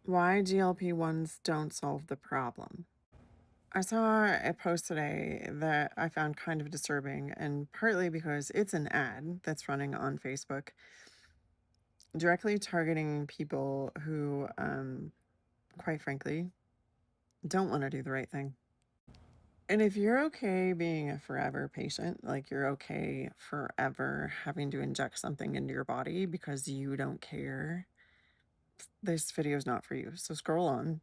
Why GLP-1s don't solve the problem. I saw a post today that I found kind of disturbing, and partly because it's an ad that's running on Facebook, directly targeting people who, quite frankly, don't want to do the right thing. And if you're okay being a forever patient, like you're okay forever having to inject something into your body because you don't care, this video is not for you. So scroll on.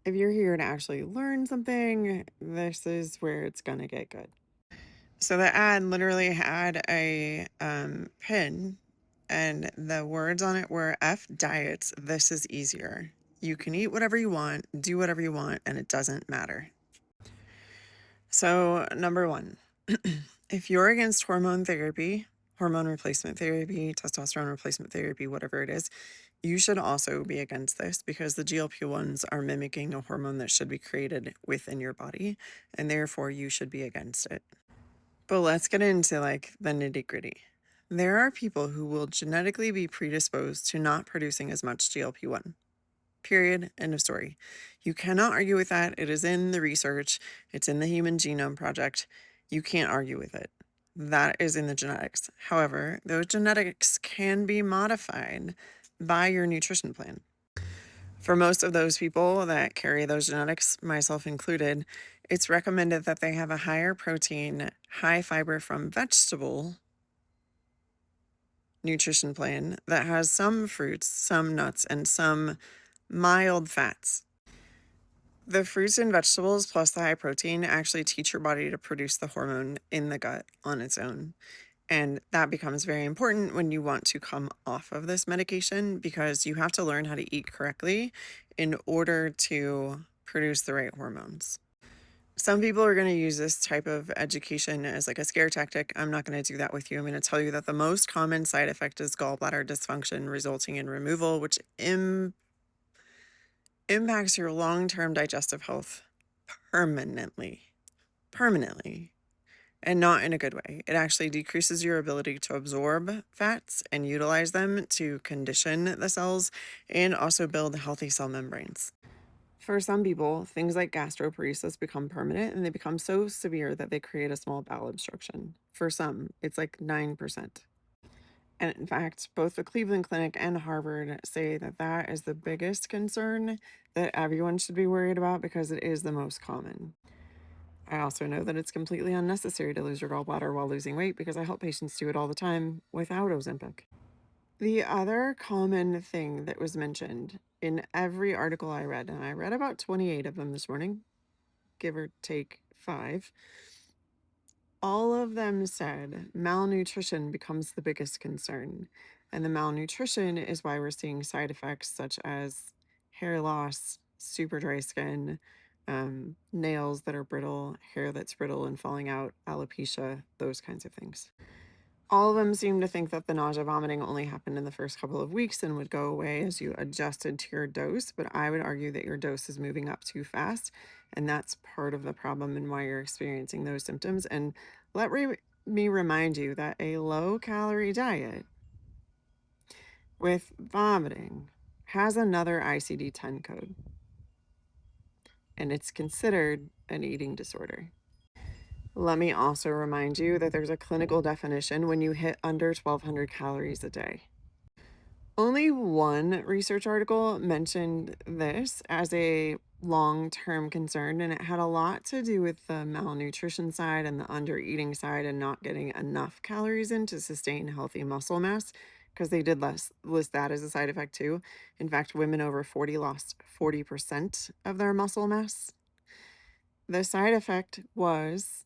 If you're here to actually learn something, this is where it's going to get good. So the ad literally had a pin, and the words on it were F diets, this is easier. You can eat whatever you want, do whatever you want, and it doesn't matter. So, number one, if you're against hormone therapy, hormone replacement therapy, testosterone replacement therapy, whatever it is, you should also be against this because the GLP-1s are mimicking a hormone that should be created within your body, and therefore you should be against it. But let's get into like the nitty-gritty. There are people who will genetically be predisposed to not producing as much GLP-1. Period. End of story. You cannot argue with that. It is in the research. It's in the Human Genome Project. You can't argue with it. That is in the genetics. However, those genetics can be modified by your nutrition plan. For most of those people that carry those genetics, myself included, it's recommended that they have a higher protein, high fiber from vegetable nutrition plan that has some fruits, some nuts, and some mild fats. The fruits and vegetables plus the high protein actually teach your body to produce the hormone in the gut on its own. And that becomes very important when you want to come off of this medication because you have to learn how to eat correctly in order to produce the right hormones. Some people are going to use this type of education as like a scare tactic. I'm not going to do that with you. I'm going to tell you that the most common side effect is gallbladder dysfunction resulting in removal, which impacts your long-term digestive health permanently. Permanently. And not in a good way. It actually decreases your ability to absorb fats and utilize them to condition the cells and also build healthy cell membranes. For some people, things like gastroparesis become permanent and they become so severe that they create a small bowel obstruction. For some, it's like 9%. And in fact, both the Cleveland Clinic and Harvard say that that is the biggest concern that everyone should be worried about because it is the most common. I also know that it's completely unnecessary to lose your gallbladder while losing weight because I help patients do it all the time without Ozempic. The other common thing that was mentioned in every article I read, and I read about 28 of them this morning, give or take 5, all of them said malnutrition becomes the biggest concern. And the malnutrition is why we're seeing side effects such as hair loss, super dry skin, nails that are brittle, hair that's brittle and falling out, alopecia, those kinds of things. All of them seem to think that the nausea vomiting only happened in the first couple of weeks and would go away as you adjusted to your dose, but I would argue that your dose is moving up too fast, and that's part of the problem and why you're experiencing those symptoms. And me remind you that a low-calorie diet with vomiting has another ICD-10 code, and it's considered an eating disorder. Let me also remind you that there's a clinical definition when you hit under 1,200 calories a day. Only one research article mentioned this as a long-term concern, and it had a lot to do with the malnutrition side and the under-eating side and not getting enough calories in to sustain healthy muscle mass, because they did list that as a side effect too. In fact, women over 40 lost 40% of their muscle mass. The side effect was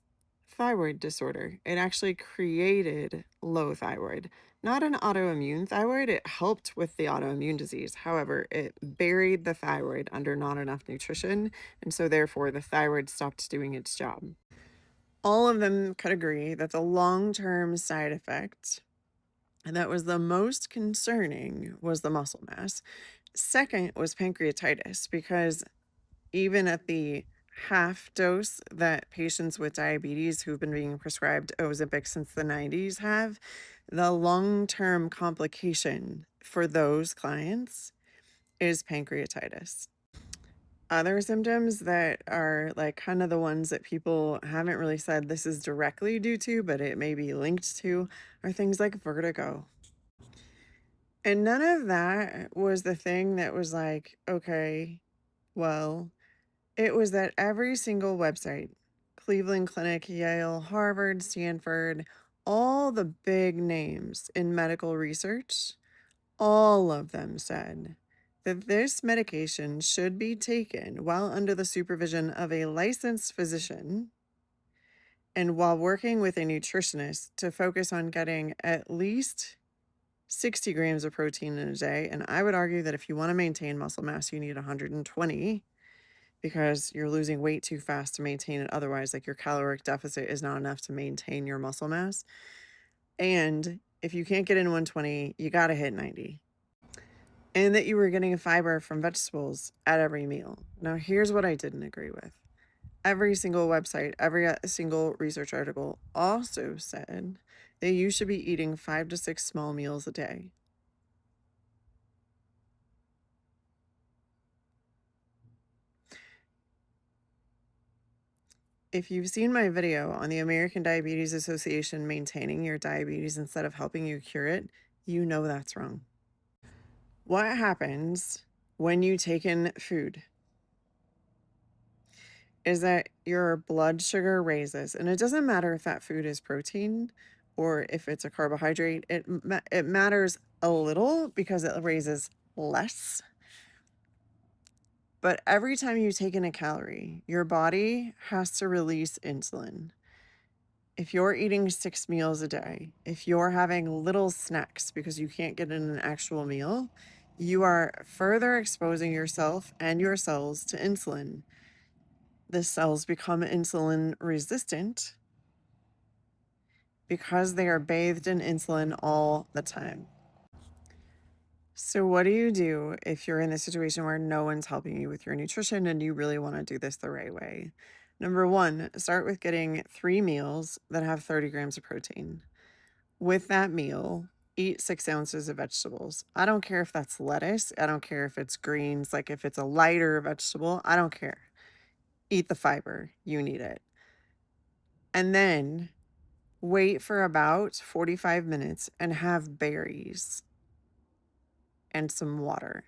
thyroid disorder. It actually created low thyroid, not an autoimmune thyroid. It helped with the autoimmune disease. However, it buried the thyroid under not enough nutrition, and so therefore the thyroid stopped doing its job. All of them could agree that the long-term side effect that was the most concerning was the muscle mass. Second was pancreatitis, because even at the half dose that patients with diabetes who've been being prescribed Ozempic since the 90s have, the long-term complication for those clients is pancreatitis. Other symptoms that are like kind of the ones that people haven't really said this is directly due to, but it may be linked to, are things like vertigo. And none of that was the thing that was like, okay, well, it was that every single website, Cleveland Clinic, Yale, Harvard, Stanford, all the big names in medical research, all of them said that this medication should be taken while under the supervision of a licensed physician and while working with a nutritionist to focus on getting at least 60 grams of protein in a day. And I would argue that if you want to maintain muscle mass, you need 120 because you're losing weight too fast to maintain it. Otherwise, like your caloric deficit is not enough to maintain your muscle mass. And if you can't get in 120, you got to hit 90. And that you were getting a fiber from vegetables at every meal. Now, here's what I didn't agree with. Every single website, every single research article also said that you should be eating 5 to 6 small meals a day. If you've seen my video on the American Diabetes Association maintaining your diabetes instead of helping you cure it, you know that's wrong. What happens when you take in food is that your blood sugar raises, and it doesn't matter if that food is protein or if it's a carbohydrate. It matters a little because it raises less. But every time you take in a calorie, your body has to release insulin. If you're eating 6 meals a day, if you're having little snacks because you can't get in an actual meal, you are further exposing yourself and your cells to insulin. The cells become insulin resistant because they are bathed in insulin all the time. So what do you do if you're in a situation where no one's helping you with your nutrition and you really want to do this the right way? Number one, start with getting 3 meals that have 30 grams of protein. With that meal, eat 6 ounces of vegetables. I don't care if that's lettuce. I don't care if it's greens. Like if it's a lighter vegetable, I don't care. Eat the fiber. You need it. And then wait for about 45 minutes and have berries and some water.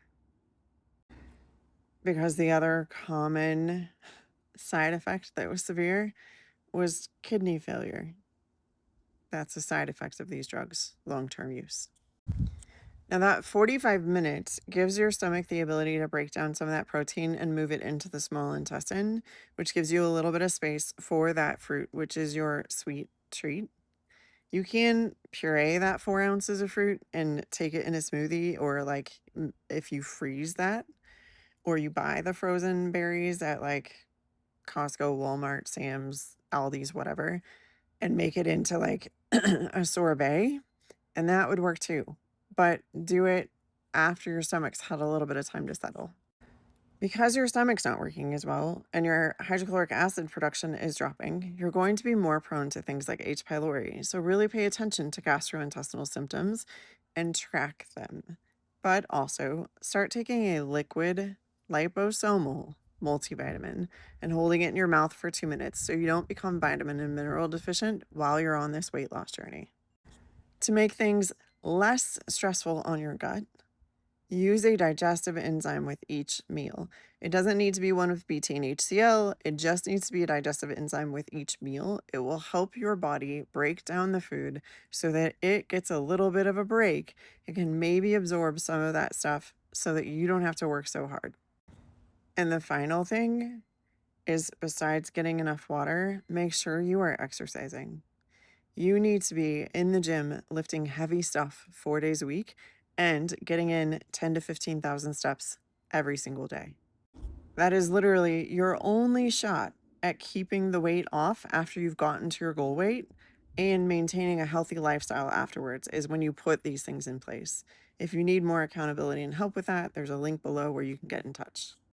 Because the other common side effect that was severe was kidney failure. That's a side effect of these drugs, long-term use. Now, that 45 minutes gives your stomach the ability to break down some of that protein and move it into the small intestine, which gives you a little bit of space for that fruit, which is your sweet treat. You can puree that 4 ounces of fruit and take it in a smoothie, or like if you freeze that, or you buy the frozen berries at like Costco, Walmart, Sam's, Aldi's, whatever, and make it into like a sorbet, and that would work too. But do it after your stomach's had a little bit of time to settle. Because your stomach's not working as well and your hydrochloric acid production is dropping, you're going to be more prone to things like H. pylori. So really pay attention to gastrointestinal symptoms and track them. But also start taking a liquid liposomal multivitamin and holding it in your mouth for 2 minutes so you don't become vitamin and mineral deficient while you're on this weight loss journey. To make things less stressful on your gut, use a digestive enzyme with each meal. It doesn't need to be one with betaine HCl. It just needs to be a digestive enzyme with each meal. It will help your body break down the food so that it gets a little bit of a break. It can maybe absorb some of that stuff so that you don't have to work so hard. And the final thing is, besides getting enough water, make sure you are exercising. You need to be in the gym lifting heavy stuff 4 days a week and getting in 10 to 15,000 steps every single day. That is literally your only shot at keeping the weight off after you've gotten to your goal weight and maintaining a healthy lifestyle afterwards, is when you put these things in place. If you need more accountability and help with that, there's a link below where you can get in touch.